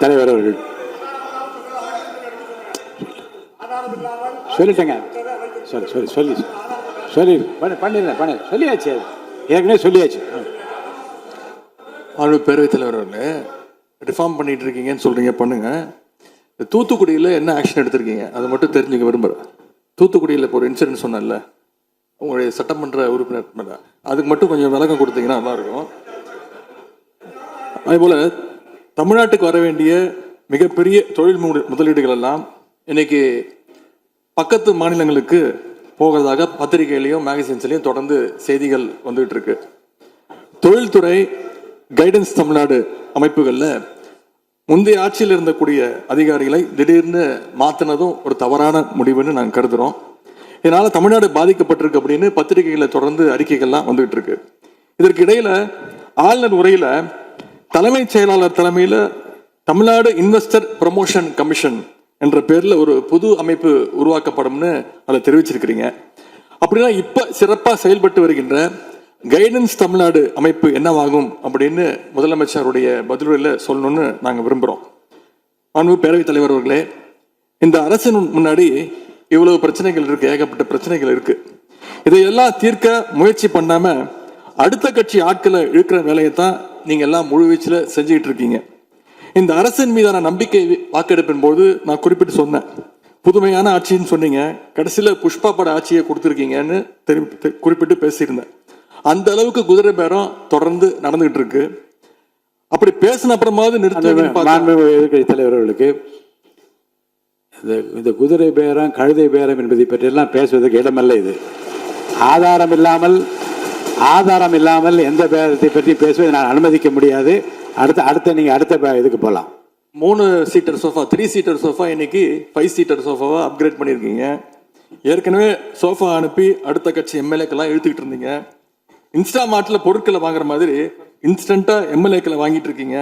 தலைவர் அவர்கள். சொல்லிட்டேங்க. சொல்லி பண்ணிடுறேன். சொல்லியாச்சு, ஏற்கனவே சொல்லியாச்சு. பேரவைத் தலைவர் அவர்களே, ரிஃபார்ம் பண்ணிட்டு இருக்கீங்கன்னு சொல்றீங்க, பண்ணுங்க. தூத்துக்குடியில் என்ன ஆக்ஷன் எடுத்திருக்கீங்க அதை மட்டும் தெரிஞ்சுக்க விரும்புகிறேன். தூத்துக்குடியில் இப்போ ஒரு இன்சிடென்ட் சொன்னல உங்களுடைய சட்டமன்ற உறுப்பினர் மேலே, அதுக்கு மட்டும் கொஞ்சம் விளக்கம் கொடுத்தீங்கன்னா நல்லாயிருக்கும். அதேபோல் தமிழ்நாட்டுக்கு வர வேண்டிய மிகப்பெரிய தொழில் முதலீடுகள் எல்லாம் இன்னைக்கு பக்கத்து மாநிலங்களுக்கு போகிறதாக பத்திரிகையிலையும் மேகசின்ஸ்லையும் தொடர்ந்து செய்திகள் வந்துகிட்டு இருக்கு. தொழில்துறை கைடன்ஸ் தமிழ்நாடு அமைப்புகளில் முந்தைய ஆட்சியில் இருந்தக்கூடிய அதிகாரிகளை திடீர்னு மாற்றினதும் ஒரு தவறான முடிவுன்னு நாங்கள் கருதுகிறோம். இதனால தமிழ்நாடு பாதிக்கப்பட்டிருக்கு அப்படின்னு பத்திரிகைகளில் தொடர்ந்து அறிக்கைகள்லாம் வந்துகிட்டு இருக்கு. இதற்கு இடையில ஆளுநர் உரையில தலைமைச் செயலாளர் தலைமையில் தமிழ்நாடு இன்வெஸ்டர் ப்ரமோஷன் கமிஷன் என்ற பேர்ல ஒரு புது அமைப்பு உருவாக்கப்படும்னு அதை தெரிவிச்சிருக்கிறீங்க. அப்படின்னா இப்ப சிறப்பாக செயல்பட்டு வருகின்ற கைடன்ஸ் தமிழ்நாடு அமைப்பு என்னவாகும் அப்படின்னு முதலமைச்சருடைய பதிலுரையில சொல்லணும்னு நாங்க விரும்புறோம். மாண்பு பேரவைத் தலைவர் அவர்களே, இந்த அரசின் முன்னாடி இவ்வளவு பிரச்சனைகள் இருக்கு, ஏகப்பட்ட பிரச்சனைகள் இருக்கு. இதையெல்லாம் தீர்க்க முயற்சி பண்ணாம அடுத்த கட்சி ஆட்களை இழுக்கிற வேலையை தான் நீங்க எல்லாம் முழுவீச்சில் செஞ்சுக்கிட்டு இருக்கீங்க. இந்த அரசின் மீதான நம்பிக்கை வாக்கெடுப்பின் போது நான் குறிப்பிட்டு சொன்னேன், புதுமையான ஆட்சின்னு சொன்னீங்க, கடைசியில் புஷ்பா பட ஆட்சியை கொடுத்துருக்கீங்கன்னு குறிப்பிட்டு பேசியிருந்தேன். அந்த அளவுக்கு குதிரை பேரம் தொடர்ந்து நடந்துகிட்டு இருக்கு. அப்படி பேசின அப்புறமாவது எதிர்கட்சி தலைவர்களுக்கு இந்த குதிரை பேரம் கழுதை பேரம் என்பதை பற்றியெல்லாம் பேசுவதற்கு இடமல்ல. இது ஆதாரம் இல்லாமல் எந்த பேரத்தை பற்றி பேசுவதை நான் அனுமதிக்க முடியாது. அடுத்த இதுக்கு போகலாம். 3 சீட்டர் சோஃபா 3 சீட்டர் சோஃபா இன்னைக்கு 5 சீட்டர் சோஃபாவா அப்கிரேட் பண்ணியிருக்கீங்க. ஏற்கனவே சோஃபா அனுப்பி அடுத்த கட்சி எம்எல்ஏக்கெல்லாம் இழுத்துக்கிட்டு இருந்தீங்க. இன்ஸ்டாமார்ட்ல பொருட்களை வாங்குற மாதிரி இன்ஸ்டன்டா எம்எல்ஏக்களை வாங்கிட்டு இருக்கீங்க.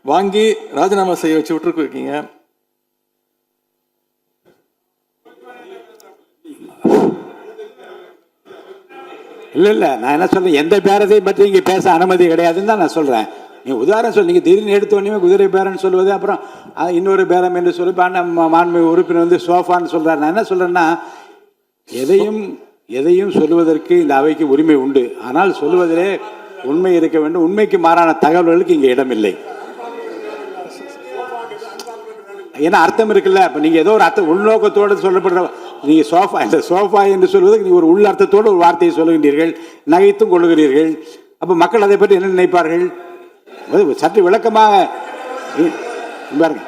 வாங்கி ராஜினாமா செய்ய வச்சு விட்டுருக்கு இருக்கீங்க. இல்ல நான் என்ன சொல்றேன், எந்த பேரத்தையும் பற்றி இங்க பேச அனுமதி கிடையாதுன்னு தான் நான் சொல்றேன். நீங்க உதாரணம் சொல்லி நீங்க திடீர்னு எடுத்தோடனே குதிரை பேரன்னு சொல்லுவது, அப்புறம் இன்னொரு பேரம் என்று சொல்லி மாண்பு உறுப்பினர் வந்து சோஃபான்னு சொல்றாரு. நான் என்ன சொல்றேன்னா, எதையும் சொல்லுவதற்கு இந்த அவைக்கு உரிமை உண்டு. ஆனால் சொல்லுவதிலே உண்மை இருக்க வேண்டும். உண்மைக்கு மாறான தகவல்களுக்கு இங்கே இடமில்லை. ஏன்னா அர்த்தம் இருக்குல்ல. இப்ப நீங்க ஏதோ ஒரு அர்த்தம் உள்நோக்கத்தோடு சொல்லப்படுற நீங்க சோஃபா என்று சொல்வதற்கு நீங்க ஒரு உள் அர்த்தத்தோடு ஒரு வார்த்தையை சொல்லுகின்றீர்கள், நகைத்தும் கொள்ளுகிறீர்கள். அப்ப மக்கள் அதை பற்றி என்ன நினைப்பார்கள்? சற்று விளக்கமாக பாருங்க.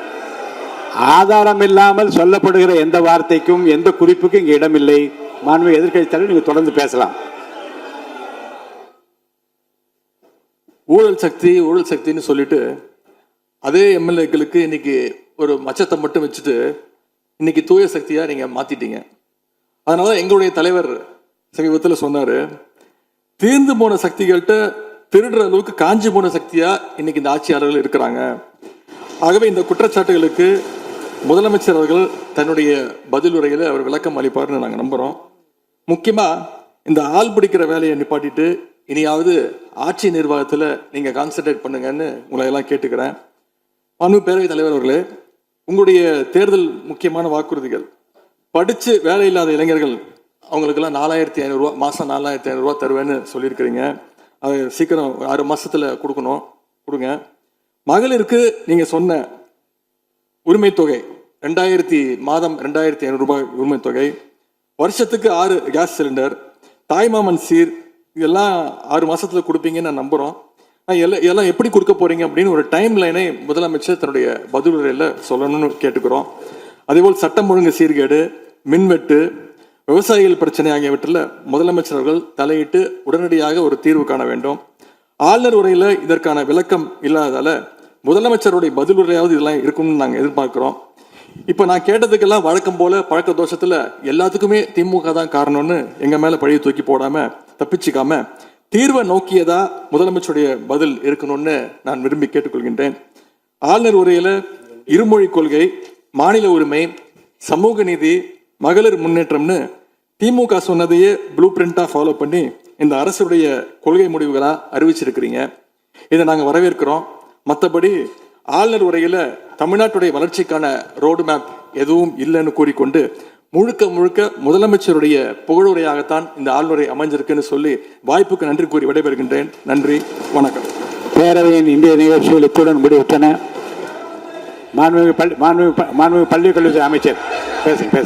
ஆதாரம் இல்லாமல் சொல்லப்படுகிற எந்த வார்த்தைக்கும் எந்த குறிப்புக்கும் இங்க இடமில்லை. மாண்பு எதிர்க்கட்சி தலைவர், நீங்க தொடர்ந்து பேசலாம். ஊழல் சக்தின்னு சொல்லிட்டு அதே எம்எல்ஏக்களுக்கு இன்னைக்கு ஒரு மச்சத்தை மட்டும் வச்சுட்டு இன்னைக்கு தூய சக்தியா நீங்க மாத்திட்டீங்க. அதனால எங்களுடைய தலைவர் சமீபத்தில் சொன்னாரு, தீர்ந்து போன சக்திகள்கிட்ட திருடுற அளவுக்கு காஞ்சி போன சக்தியா இன்னைக்கு இந்த ஆட்சியாளர்கள் இருக்கிறாங்க. ஆகவே இந்த குற்றச்சாட்டுகளுக்கு முதலமைச்சர் அவர்கள் தன்னுடைய பதில் உரையில அவர் விளக்கம் அளிப்பார்னு நாங்கள் நம்புறோம். முக்கியமா இந்த ஆள் பிடிக்கிற வேலையை நிப்பாட்டிட்டு இனியாவது ஆட்சி நிர்வாகத்தில் நீங்க கான்சென்ட்ரேட் பண்ணுங்கன்னு உங்களை எல்லாம் கேட்டுக்கிறேன். மாண்பு பேரவைத் தலைவர் அவர்களே, உங்களுடைய தேர்தல் முக்கியமான வாக்குறுதிகள், படிச்சு வேலை இல்லாத இளைஞர்கள் அவங்களுக்கெல்லாம் 4500 ரூபா மாசம் 4500 ரூபா தருவேன்னு சொல்லியிருக்கிறீங்க. அது சீக்கிரம் 6 மாசத்துல கொடுங்க. மகளிருக்கு நீங்க சொன்ன உரிமை தொகை மாதம் 2500 ரூபாய் உரிமை தொகை, வருஷத்துக்கு 6 கேஸ் சிலிண்டர், தாய்மாமன் சீர், இதெல்லாம் 6 மாசத்துல கொடுப்பீங்கன்னு நான் நம்புறோம். எல்லாம் எப்படி கொடுக்க போறீங்க அப்படின்னு ஒரு டைம் லைனை முதலமைச்சர் தன்னுடைய பதிலுரையில சொல்லணும்னு கேட்டுக்கிறோம். அதேபோல் சட்டம் ஒழுங்கு சீர்கேடு, மின்வெட்டு, விவசாயிகள் பிரச்சனை ஆகியவற்றில் முதலமைச்சர் அவர்கள் தலையிட்டு உடனடியாக ஒரு தீர்வு காண வேண்டும். ஆளுநர் உரையில இதற்கான விளக்கம் இல்லாததால முதலமைச்சருடைய பதிலுரையாவது இதெல்லாம் இருக்கும்னு நாங்கள் எதிர்பார்க்கிறோம். இப்ப நான் கேட்டதுக்கெல்லாம் வழக்கம் போல பழக்க தோஷத்துல எல்லாத்துக்குமே திமுக தான் காரணம்னு எங்க மேல பழிய தூக்கி போடாம தப்பிச்சுக்காம தீர்வை நோக்கியதா முதலமைச்சருடைய பதில் இருக்கணும்னு நான் விரும்பி கேட்டுக்கொள்கின்றேன். ஆளுநர் உரையில இருமொழி கொள்கை, மாநில உரிமை, சமூக நீதி, மகளிர் முன்னேற்றம்னு திமுக சொன்னதையே ப்ளூ பிரிண்டா ஃபாலோ பண்ணி இந்த அரசுடைய கொள்கை முடிவுகளா அறிவிச்சிருக்கிறீங்க. இதை நாங்கள் வரவேற்கிறோம். மற்றபடி ஆளுநர் உரையில் தமிழ்நாட்டுடைய வளர்ச்சிக்கான ரோடு மேப் எதுவும் இல்லைன்னு கூறிக்கொண்டு முழுக்க முழுக்க முதலமைச்சருடைய புகழுரையாகத்தான் இந்த ஆளுநரை அமைஞ்சிருக்குன்னு சொல்லி வாய்ப்புக்கு நன்றி கூறி விடைபெறுகின்றேன். நன்றி, வணக்கம். பேரவையின் இந்திய நிகழ்ச்சிகள் இத்துடன் முடிவுற்றன. மாண்புமிகு பள்ளி கல்வித்துறை அமைச்சர் பேசுங்க.